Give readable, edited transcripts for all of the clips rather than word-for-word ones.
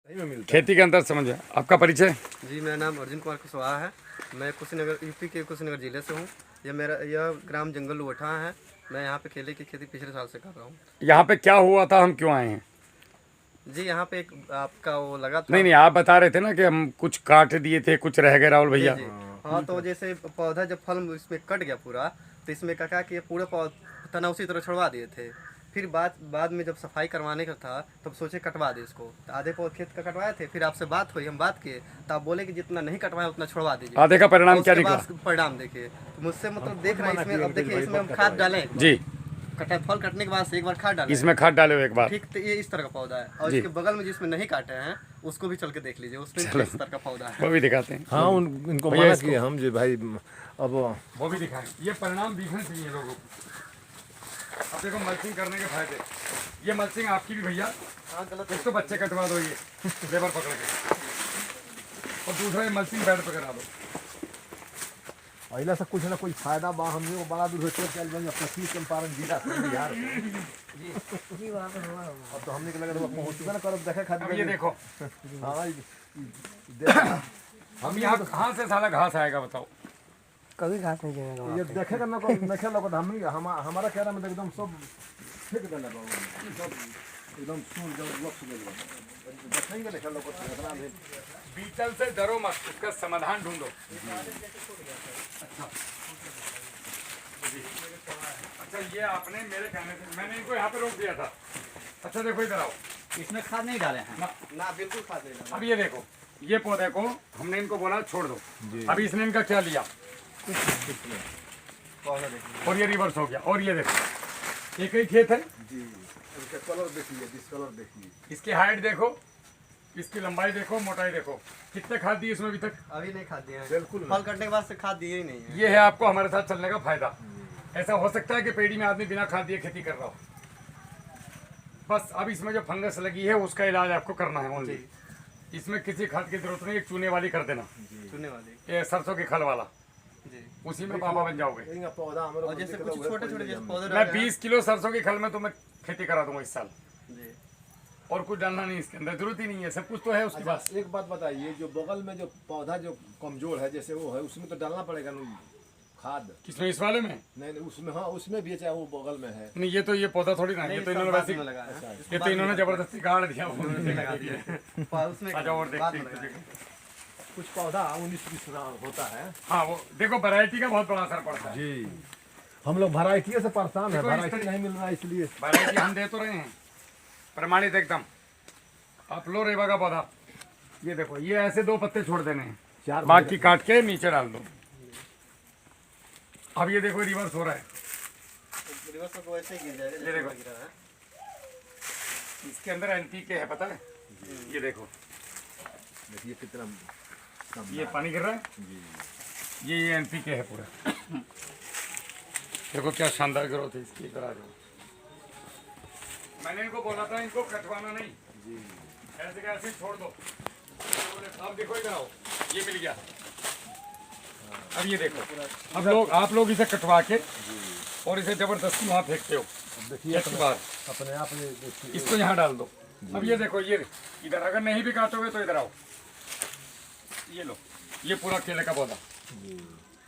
खेती के अंदर समझ आपका परिचय। जी, मेरा नाम अर्जुन कुमार कुशवाहा है। मैं कुशीनगर यूपी के कुशीनगर ज़िले से हूँ। यह ग्राम जंगल लोठा है। मैं यहाँ पे केले की खेती पिछले साल से कर रहा हूँ। यहाँ पे क्या हुआ था, हम क्यों आए हैं? जी, यहाँ पे एक आपका वो लगा था। नहीं, आप बता रहे थे ना कि हम कुछ काट दिए थे, कुछ रह गए राहुल भैया। जी, हाँ, तो जैसे पौधा जब फल इसमें कट गया पूरा, तो इसमें कहा कि पूरा तना उसी तरह छुड़वा दिए थे। फिर बाद में जब सफाई करवाने का था तब सोचे कटवा दे इसको, तो आधे पौधे खेत का कटवाए थे। फिर आपसे बात हुई, हम बात किए तो आप बोले कि जितना नहीं कटवाए उतना छुड़वा दीजिए। आधे का परिणाम क्या निकला? परिणाम देखिए, तो मुझसे मतलब देख रहे हैं इसमें। अब देखिए, इसमें हम खाद डालें जी, फल कटने के बाद से एक बार खाद डालें। इसमें खाद डाले एक बार। ठीक, तो ये इस तरह का पौधा है। और इसके बगल में जिसमें नहीं काटे हैं उसको भी चल के देख लीजिए, उसमें इस तरह का पौधा है। वो भी दिखाते हैं। हाँ, इनको मना किए हम जो भाई अब वो भी दिखाएं। ये परिणाम दिखने चाहिए लोगों को। अब देखो मल्चिंग करने के फायदे। ये मल्चिंग आपकी भी भैया। हाँ, गलत एक तो बच्चे कटवा दो, ये लेबर पकड़ के, और दूसरा ये मल्चिंग बेड पे करा दो। अहिला से कुछ ना कुछ फायदा बा। हम लोग बड़ा दूर होते चल जाएंगे अपना पीस चंपारण जिला से बिहार जी वहाँ पे हुआ। अब तो हमने के लगा पहुँचबे ना करब देखे खातिर। अब ये देखो, हाँ, हम यहाँ कहाँ से साला घास आएगा बताओ? कभी घास नहीं देगा। ये देखेगा ना को देखे लोग हमारा कहना में एकदम सब फेंक देना बा, सब एकदम सुन जब वक्त ले लो देखेंगे देखे लोग इतना भी बीटल से डरो मत, उसका समाधान ढूंढो। अच्छा, ये आपने मेरे कहने से, मैंने इनको यहाँ पे रोक दिया था। अच्छा देखो, इधर आओ। इसमें खाद नहीं डाले हैं ना, बिल्कुल खाद नहीं डाला। अब ये देखो, ये पौधे को हमने इनको बोला छोड़ दो। अभी इसने इनका क्या लिया, और ये रिवर्स हो गया। और ये देखो, एक ही खेत है जी। इसका कलर देखिए, डिस्कलर देखिए, इसकी हाइट देखो, इसकी लंबाई देखो, मोटाई देखो। कितने खाद दिए इसमें अभी तक? अभी नहीं खाद दिए हैं, बिल्कुल फल कटने के बाद से खाद दिए ही नहीं है। ये है आपको हमारे साथ चलने का फायदा। ऐसा हो सकता है कि पेड़ी में आदमी बिना खाद दिए खेती कर रहा हो। बस अब इसमें जो फंगस लगी है उसका इलाज आपको करना है ओनली। इसमें किसी खाद की जरूरत नहीं, एक चूने वाली कर देना, चुने वाली। ये सरसों के खल वाला, जी, उसी में पापा बन जाओगे। इनका पौधा और हमारे जैसे कुछ छोटे छोटे जैसे पौधे मैं डाले हैं। 20 किलो सरसों की खल में तुम्हें खेती करा दूंगा इस साल, जी, और कुछ डालना नहीं इसके अंदर, जरूरत ही नहीं है, सब कुछ तो है उसके पास। एक बात बताइए, जो बगल में जो पौधा जो कमजोर है जैसे वो है, उसमें तो डालना पड़ेगा ना खाद। किसमें, इस वाले में? नहीं उसमें, हाँ उसमें भी है, चाहे वो बगल में है। नहीं, ये तो ये पौधा थोड़ी ना है, ये तो इन्होंने वैसे, लगा है। ये तो इन्होंने जबरदस्ती गाड़ दिया। उसमें अच्छा, और बाद देखते में लगा है। कुछ पौधा 19-20 होता है। हाँ, वो देखो वैरायटी का बहुत बड़ा असर पड़ता है। जी, हम लोग वैरायटी से परेशान है, देखो, इस वैरायटी तरह- नहीं मिल रहा है इसलिए। वैरायटी हम दे तो रहे हैं, प्रमाणित एकदम। आप लो रेवा का पौधा, ये देखो, ये ऐसे 2 पत्ते छोड़ देने हैं, चार बाकी काट के नीचे डाल दो। अब ये देखो रिवर्स हो रहा है, रिवर्स तो वैसे ही गिर जाएगा ये जैसे देखो। गिरा है। इसके अंदर एनपीके है, पता है? ये देखो, देखिए कितना कम ये पानी गिर रहा है, ये एनपीके है पूरा। देखो क्या शानदार ग्रोथ है इसकी। इधर आ जाओ, मैंने इनको बोला था इनको कटवाना नहीं, ऐसे का ऐसे छोड़ दो। अब देखो, इधर आओ, ये मिल गया। अब ये देखो, अब आप लोग इसे कटवा के और इसे जबरदस्ती वहाँ फेंकते हो। देखिए एक बार अपने आप ये देखिए। इसको यहाँ डाल दो। अब ये देखो, ये इधर अगर नहीं भी काटोगे तो इधर आओ, ये लो, ये पूरा केले का पौधा,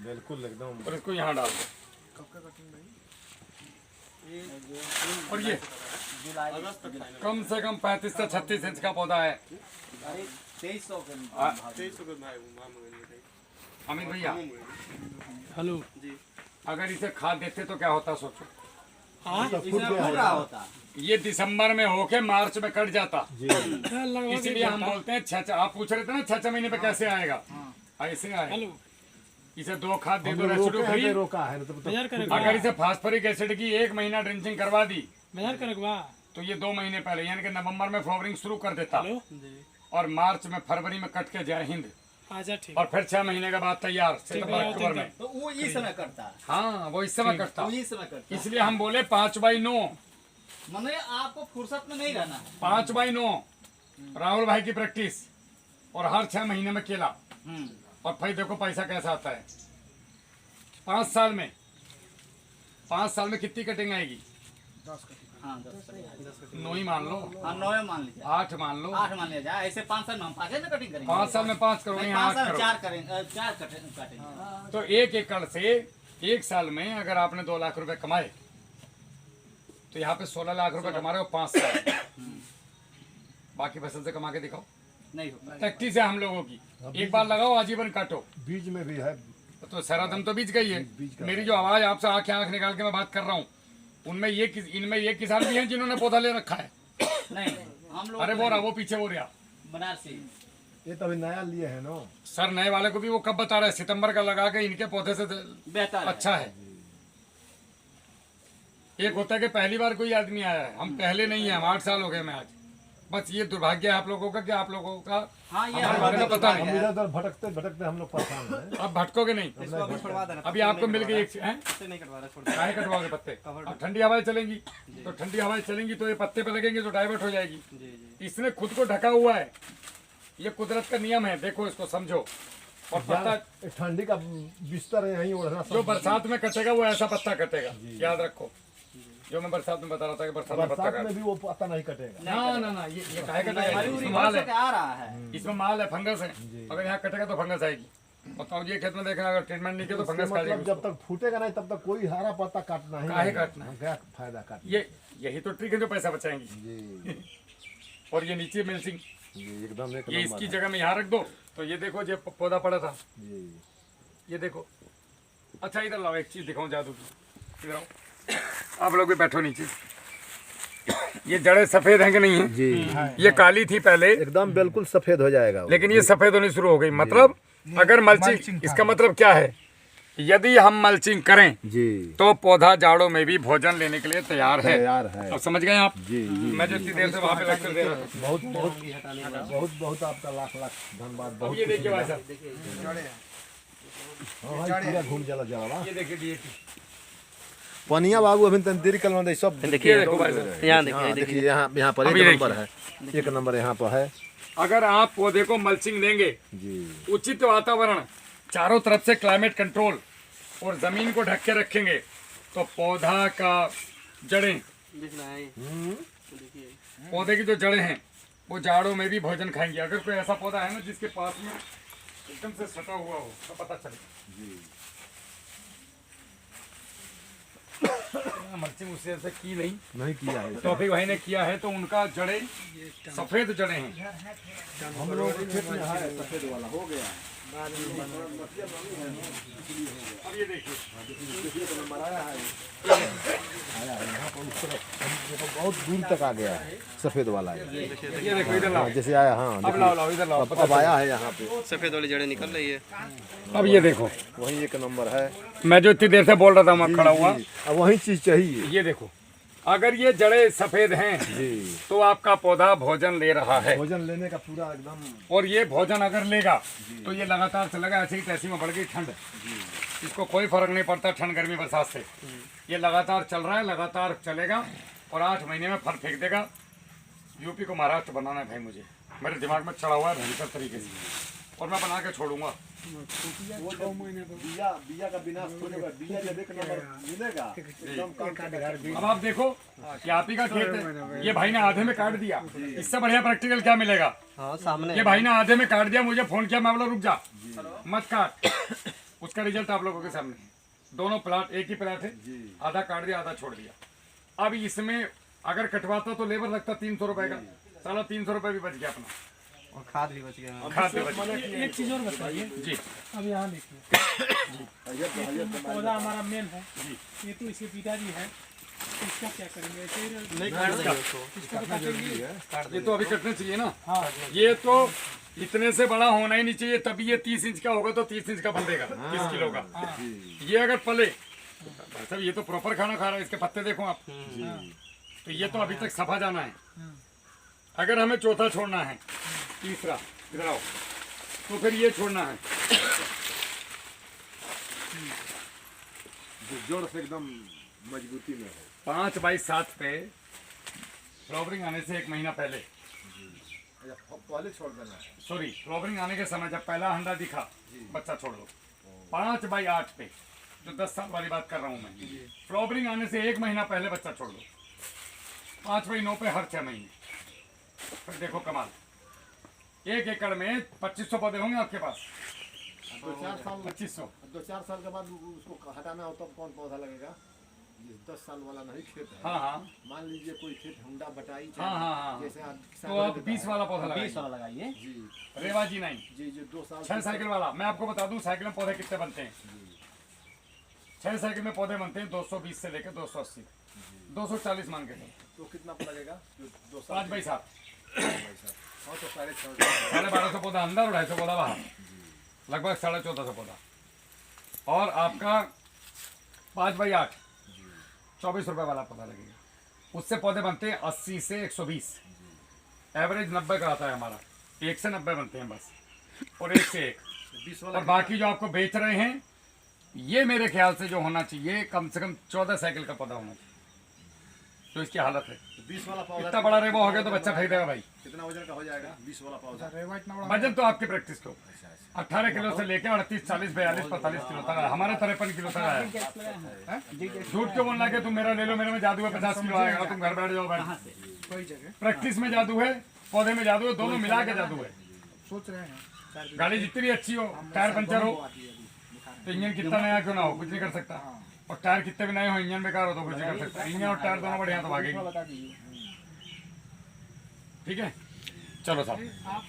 बिल्कुल एकदम। और इसको यहाँ डाल दो। और ये अगस्त तक फाइनल। कम से कम 35 से 36 इंच का पौधा है। 2300 2300 के भाई अमित भैया, हेलो जी, अगर इसे खाद देते तो क्या होता सोचो। पूरा होता ये दिसंबर में होके मार्च में कट जाता, जी इसीलिए हम बोलते हैं 6 आप पूछ रहे थे ना 6 महीने पे कैसे आएगा, ऐसे आएगा। इसे 2 खाद दे दो रेसिडू फ्री। रोका है तो अगर इसे फास्फोरिक एसिड की 1 महीना ड्रिंचिंग करवा दी करेगा। तो ये 2 महीने पहले यानी कि नवंबर में फ्लावरिंग शुरू कर देता, जी, और मार्च में फरवरी में कट के जय हिंद, आजा ठीक। और फिर 6 महीने के बाद तैयार सितंबर अक्टूबर में। तो वो इस समय करता है, हाँ, वो इस समय कटता, वो इस समय करता है। इसलिए हम बोले 5/9। मने आपको फुर्सत में नहीं रहना है। 5/9 राहुल भाई की प्रैक्टिस, और हर 6 महीने में केला। और भाई देखो पैसा कैसा आता है। 5 साल में कितनी कटिंग आएगी? हाँ 10 कटिंग 9 ही मान लो, हाँ 9 मान लीजिए 8 मान लो। 8 मान लिया जाए। ऐसे 5 साल में हम 5 ना कटिंग करेंगे 5 साल में 5 करोगे, नहीं, यहाँ 5 8 साल में करोगे। 4 करेंगे 4 काटेंगे तो 1 एकड़ से 1 साल में अगर आपने 2 लाख रुपए कमाए तो यहाँ पे 16 लाख रुपए कमा रहे हो 5 साल में। बाकी फसल से कमा के दिखाओ। नहीं होगा प्रैक्टिस है हम लोगों की, एक बार लगाओ आजीवन काटो। बीज में भी है। तो सारा दम तो बीज गई है। मेरी जो आवाज आपसे आंख निकाल के मैं बात कर रहा हूँ, उनमें इनमें ये किसान भी हैं जिन्होंने पौधा ले रखा है। नहीं हम लोग अरे वो पीछे वो रहा बनारसी ये तो अभी नया लिए है ना। सर, नए वाले को भी वो कब बता रहे हैं, सितंबर का लगा के इनके पौधे से बेहतर है। अच्छा है। एक होता है कि पहली बार कोई आदमी आया है, हम पहले नहीं है, हम 8 साल हो गए मैं आज। बस ये दुर्भाग्य है आप लोगों का कि आप लोगों का हाँ ये हमारे बारे में पता हम नहीं। इधर उधर भटकते भटकते हम लोग परेशान हैं। अब भटकोगे नहीं। इसको अभी छुड़वा देना। अभी आपको मिल गई एक हैं? पत्ते नहीं कटवा रहा, छोड़ दो। काहे कटवाओगे पत्ते? अब ठंडी हवाएं चलेंगी तो ठंडी हवाएं चलेंगी तो ये पत्ते पे लगेंगे तो डाइवर्ट हो जाएगी। जी जी इसने खुद को ढका हुआ है, ये कुदरत का नियम है, देखो इसको समझो। और पत्ता ये ठंडी का बिस्तर है यहीं ओढ़ना। जो बरसात में कटेगा वो ऐसा पत्ता कटेगा, याद रखो। जो मैं बरसात में बता रहा था कि बरसात में पत्ता बरसात में काट, भी वो पत्ता नहीं कटेगा। ना ये काहे कटेगा? इसमें माल वर्षों है, के आ रहा है इसमें माल है, फंगस है। अगर यहाँ कटेगा तो फंगस आएगी। बताओ, ये खेत में देखना, अगर ट्रीटमेंट नहीं किया तो फंगस खा मतलब जाएगी। जब तक फूटेगा नहीं तब तक कोई हरा पत्ता काटना ही काहे नहीं। काटना है? क्या फायदा काटना। ये यही तो ट्रिक है जो पैसा बचाएंगी। जी और ये नीचे मिल्सिंग, जी एकदम एक ये नंबर इसकी है। जगह में यहाँ रख दो तो ये देखो जो पौधा पड़ा था, जी ये देखो। अच्छा इधर लाओ, एक चीज दिखाऊं जादू की, इधर आओ। आप लोग भी बैठो नीचे। ये जड़ें सफेद हैं कि नहीं है? जी ये काली थी पहले, एकदम बिल्कुल सफेद हो जाएगा वो। लेकिन ये सफेद होनी शुरू हो गई। मतलब अगर मल्चिंग, इसका मतलब क्या है? यदि हम मल्चिंग करें जी तो पौधा जाड़ों में भी भोजन लेने के लिए तैयार है। तैयार है। अब समझ गए आप? जी जी मैं जो इतनी देर से वहाँ पे लेक्चर दे रहा था। बहुत बहुत बहुत बहुत आपका लाख लाख धन्यवाद। अब बहुत ये देखिए भाई साहब, हाँ भाई पूरा घूम चला जा ये देखिए DAP। पनिया बाबू अभी तंदूरी कलमा दे सब ये देखो भाई साहब, यहाँ हाँ, देखिए यहाँ पर अभी एक देखिए। नंबर है। एक नंबर यहाँ पर है। अगर आप पौधे को मल्चिंग देंगे, जी उचित वातावरण, चारों तरफ से क्लाइमेट कंट्रोल और जमीन को ढक के रखेंगे तो पौधा का जड़ें, दिख रहा है देखिए। पौधे की जो जड़ें हैं वो जाड़ों में भी भोजन खाएंगी। अगर कोई ऐसा पौधा है ना जिसके पास में एकदम से सटा हुआ हो तो पता चलेगा। मल्चिंग उससे ऐसे की नहीं किया है। टॉपिक भाई ने किया है तो उनका जड़ें सफेद जड़ें हैं। हम लोग के खेत में है सफेद वाला हो गया। अब ये देखिए, आया है यहाँ पर उस तरफ देखो बहुत दूर तक आ गया है सफेद वाला है। ये देखो इधर लाओ, हाँ, जैसे आया हाँ अब देखिए, लाओ इधर लाओ, अब आया है यहाँ पे। सफेद वाली जड़ें निकल रही है। अब ये देखो, वही एक नंबर है। मैं जो इतनी देर से बोल रहा था मैं खड़ा हुआ, अब वही चीज चाहिए। ये देखो, अगर ये जड़ें सफेद हैं जी तो आपका पौधा भोजन ले रहा है। भोजन लेने का पूरा एकदम। और ये भोजन अगर लेगा तो ये लगातार चलेगा। ऐसे ही तैसी में बढ़ गई ठंड, इसको कोई फर्क नहीं पड़ता ठंड गर्मी बरसात से। ये लगातार चल रहा है, लगातार चलेगा और 8 महीने में फल फेंक देगा। यूपी को महाराष्ट्र बनाना है भाई, मुझे मेरे दिमाग में चढ़ा हुआ है भयंकर तरीके से, और मैं बना के छोड़ूंगा। बिया का विनाश होगा। बिया जब एक नंबर मिलेगा एकदम काम। अब आप देखो कि आप ही का खेत है, ये भाई ने आधे में काट दिया। इससे बढ़िया प्रैक्टिकल क्या मिलेगा? हाँ सामने ये भाई ने आधे में काट दिया, मुझे फोन किया, मैं बोला रुक जा मत काट। उसका रिजल्ट आप लोगों के सामने, दोनों प्लाट एक ही प्लाट है, आधा काट दिया आधा छोड़ दिया। अब इसमें अगर कटवाता तो लेबर लगता 300 रुपए का, साला 300 रुपए भी बच गया अपना, और खाद भी बच गया। खाद भी बच गया। एक चीज और बताइए जी अब यहाँ देखिए पौधा हमारा मेन है ये तो इसके पिताजी है तो इसका क्या करेंगे ऐसे ही नहीं काट देंगे उसको। इसको तो काटेंगे ये तो अभी कटने चाहिए ना। हाँ ये तो इतने से बड़ा होना ही नहीं चाहिए, तभी ये 30 इंच का होगा तो 30 इंच का बंधेगा 30 किलो का। ये अगर पले भाई साहब, ये तो प्रॉपर खाना खा रहा है, इसके पत्ते देखो आप। तो ये तो अभी तक सफा जाना है। अगर हमें चौथा छोड़ना है, तीसरा इधर आओ, तो फिर ये छोड़ना है। जोर से एकदम मजबूती में है। 5 बाई 7 पे फ्लावरिंग आने से 1 महीना पहले, पहले छोड़ देना है। सॉरी फ्लावरिंग आने के समय जब पहला अंडा दिखा बच्चा छोड़ दो। 5 बाई 8 पे, जो 10 साल वाली बात कर रहा हूँ मैं, फ्लावरिंग आने से 1 महीना पहले बच्चा छोड़ दो। 5/9 पे हर 6 महीने। फिर देखो कमाल, 1 एकड़ में 2500 पौधे होंगे आपके पास। 2-4 साल 2500। 2-4 साल के बाद उसको हटाना हो तब कौन पौधा लगेगा? ये 10 साल वाला नहीं खेत है। हाँ हाँ मान लीजिए कोई खेत हुंडा बटाई हाँ। जैसे तो आप 20 वाला पौधा 20 लगाइए। वाला लगाइए। जी रेवा जी नहीं, जी जी 2 साल 6 साइकिल वाला। मैं आपको बता दूं साइकिल में पौधे कितने बनते हैं। 6 साइकिल में पौधे बनते हैं 220 से लेकर 280, 240 मान के चलो। तो कितना लगेगा? जो 2 साल 5/7, हाँ तो 6.5 1250 पौधा अंदर और 250 पौधा बाहर, लगभग 1450 पौधा। और आपका 5/8 24 रुपए वाला पौधा लगेगा। उससे पौधे बनते हैं 80 से 120, एवरेज 90 का आता है हमारा। 1 से 90 बनते हैं बस, और 1 से 1। 20 वाला और बाकी जो आपको बेच रहे हैं, ये मेरे ख्याल से जो होना चाहिए कम से कम 14 साइकिल का पौधा होना चाहिए। तो इसकी हालत है, 20 वाला पौधा इतना बड़ा रेबो हो गया तो बच्चा फेंक देगा भाई। कितना वजन का हो जाएगा 20 वाला पौधा? वजन तो आपकी प्रैक्टिस के ऊपर, 18 किलो से लेकर 38, 40, 42, 45 किलो तक है। हमारे 53 किलो तक आया है। झूठ क्यों बोलना कि तुम मेरा ले लो, मेरे में जादू है 50 किलो आएगा, तुम घर बैठ जाओ भाई। प्रैक्टिस में जादू है, पौधे में जादू है, दोनों मिला के जादू है। सोच रहे हैं गाड़ी जितनी भी अच्छी हो, टायर पंचर हो तो इंजन कितना नया क्यों ना हो, कुछ नहीं कर सकता। और टायर कितने भी नए हो, इंजन बेकार हो तो कुछ नहीं कर सकता। इंजन और टायर दोनों बढ़िया तो भागेगी। बता दीजिए ठीक है, चलो साहब। आप